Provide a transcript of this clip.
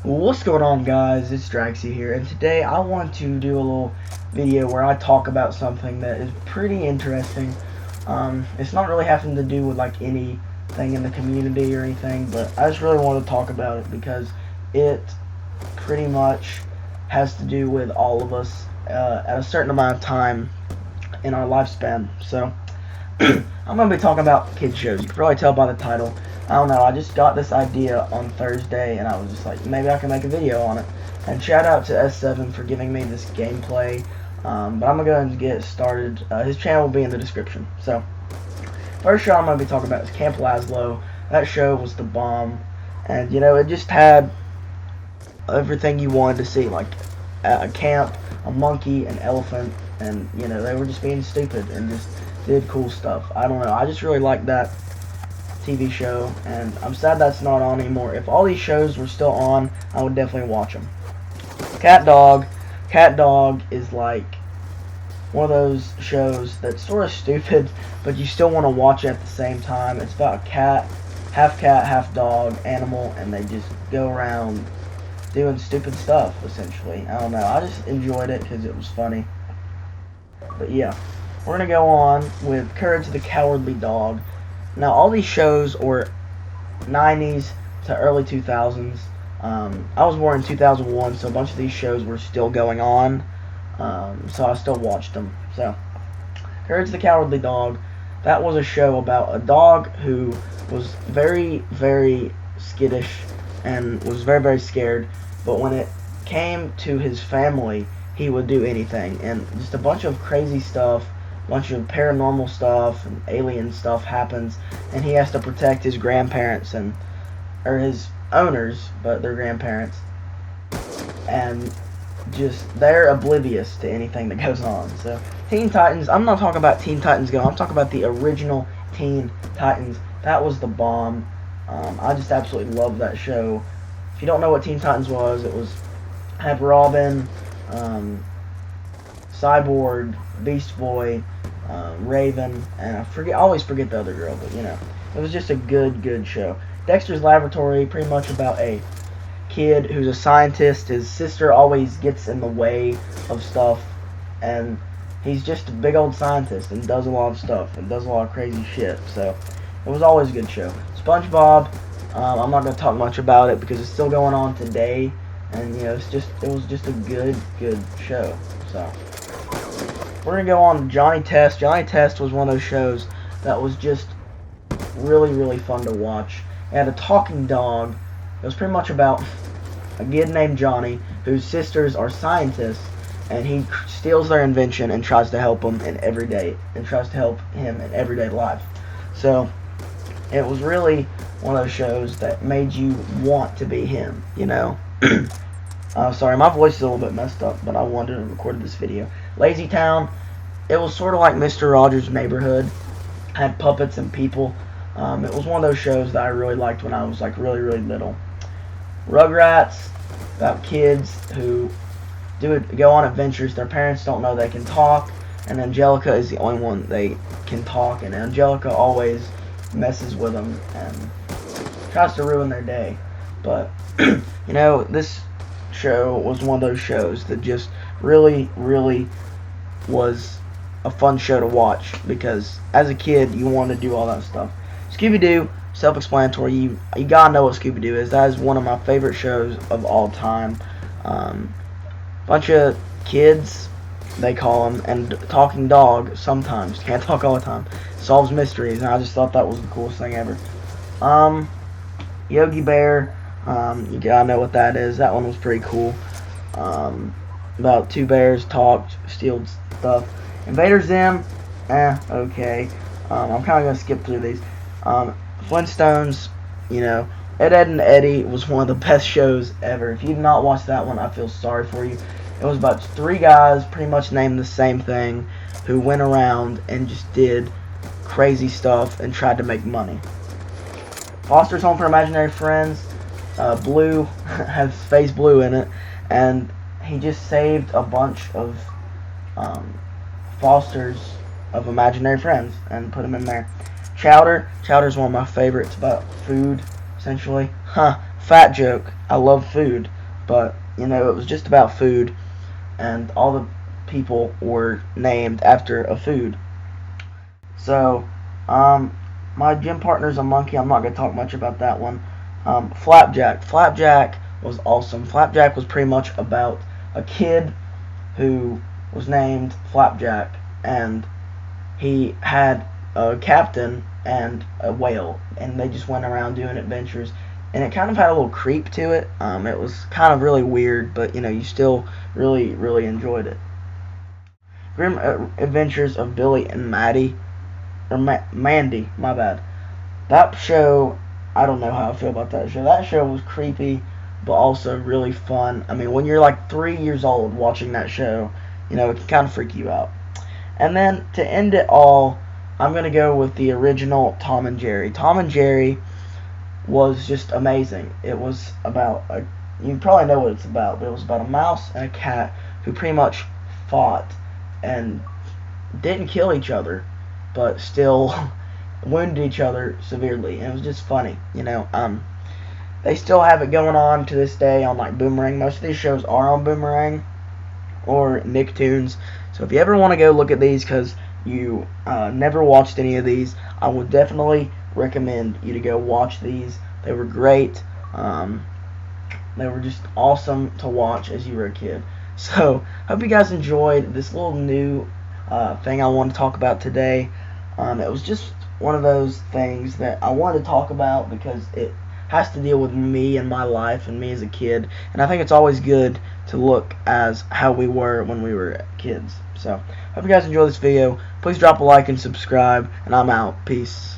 What's going on, guys? It's Draxite here, and today I want to do a little video where I talk about something that is pretty interesting. It's not really having to do with like anything in the community or anything, but I just really want to talk about it because it pretty much has to do with all of us at a certain amount of time in our lifespan. So I'm going to be talking about kid shows. You can probably tell by the title. I don't know, I just got this idea on Thursday, and I was just like, maybe I can make a video on it. And shout out to S7 for giving me this gameplay. But I'm going to go ahead and get started. His channel will be in the description. So, first show I'm going to be talking about is Camp Laszlo. That show was the bomb. And, you know, it just had everything you wanted to see. Like, a camp, a monkey, an elephant, and, you know, they were just being stupid and just did cool stuff. I don't know, I just really like that TV show, and I'm sad that's not on anymore. If all these shows were still on, I would definitely watch them. Cat Dog is like one of those shows that's sort of stupid, but you still want to watch it at the same time. It's about a cat, half dog animal, and they just go around doing stupid stuff, essentially. I don't know, I just enjoyed it because it was funny. But yeah, we're going to go on with Courage the Cowardly Dog. Now, all these shows were 90s to early 2000s. I was born in 2001, so a bunch of these shows were still going on. So I still watched them. So, Courage the Cowardly Dog, that was a show about a dog who was very, very skittish and was very, very scared. But when it came to his family, he would do anything. And just a bunch of crazy stuff. Bunch of paranormal stuff and alien stuff happens, and he has to protect his grandparents or his owners, but their grandparents, and just they're oblivious to anything that goes on. So Teen Titans, I'm not talking about Teen Titans Go, I'm talking about the original Teen Titans. That was the bomb. I just absolutely love that show. If you don't know what Teen Titans was, it had Robin, Cyborg, Beast Boy, Raven, and I always forget the other girl, but you know, it was just a good show. Dexter's Laboratory, pretty much about a kid who's a scientist. His sister always gets in the way of stuff, and he's just a big old scientist and does a lot of stuff and does a lot of crazy shit. So it was always a good show. SpongeBob, I'm not gonna talk much about it because it's still going on today, and you know, it was just a good show. So we're going to go on to Johnny Test. Johnny Test was one of those shows that was just really fun to watch. It had a talking dog. It was pretty much about a kid named Johnny whose sisters are scientists, and he steals their invention and tries to help him in everyday life. So it was really one of those shows that made you want to be him, you know. Sorry, my voice is a little bit messed up, but I wanted to record this video. Lazy Town, it was sort of like Mr. Rogers' Neighborhood. Had puppets and people. It was one of those shows that I really liked when I was like really little. Rugrats, about kids who go on adventures. Their parents don't know they can talk, and Angelica is the only one they can talk, and Angelica always messes with them and tries to ruin their day. But you know, this show was one of those shows that just really was a fun show to watch because as a kid you want to do all that stuff. Scooby-Doo, self-explanatory. You gotta know what Scooby-Doo is. That is one of my favorite shows of all time. Bunch of kids, they call them, and talking dog sometimes, can't talk all the time, solves mysteries, and I just thought that was the coolest thing ever. Yogi Bear, you gotta know what that is. That one was pretty cool. About two bears talked, steal stuff. Invader Zim, okay. I'm kind of gonna skip through these. Flintstones, you know, Ed, and Eddie was one of the best shows ever. If you've not watched that one, I feel sorry for you. It was about three guys, pretty much named the same thing, who went around and just did crazy stuff and tried to make money. Foster's Home for Imaginary Friends, Blue has Phase Blue in it, and he just saved a bunch of fosters of imaginary friends and put them in there. Chowder's one of my favorites. About food, essentially. Fat joke. I love food. but you know, it was just about food, and all the people were named after a food. So, um, my gym partner's a monkey. I'm not gonna talk much about that one. Flapjack. Flapjack was awesome. Flapjack was pretty much about a kid who was named Flapjack, and he had a captain and a whale, and they just went around doing adventures. And it kind of had a little creep to it. It was kind of really weird, but you know, you still really enjoyed it. Grim Adventures of Billy and Maddie, or Mandy, my bad. That show, I don't know how I feel about that show. That show was creepy, but also really fun. I mean, when you're like 3 years old watching that show, you know, it can kind of freak you out. And then to end it all, I'm going to go with the original Tom and Jerry. Tom and Jerry was just amazing. It was about you probably know what it's about, but it was about a mouse and a cat who pretty much fought and didn't kill each other, but still wounded each other severely. And it was just funny, you know. They still have it going on to this day on like Boomerang. Most of these shows are on Boomerang or Nicktoons. So if you ever want to go look at these because you never watched any of these, I would definitely recommend you to go watch these. They were great. They were just awesome to watch as you were a kid. So hope you guys enjoyed this little new thing I want to talk about today. It was just one of those things that I wanted to talk about because it has to deal with me and my life and me as a kid, and I think it's always good to look as how we were when we were kids. So hope you guys enjoy this video. Please drop a like and subscribe, and I'm out. Peace.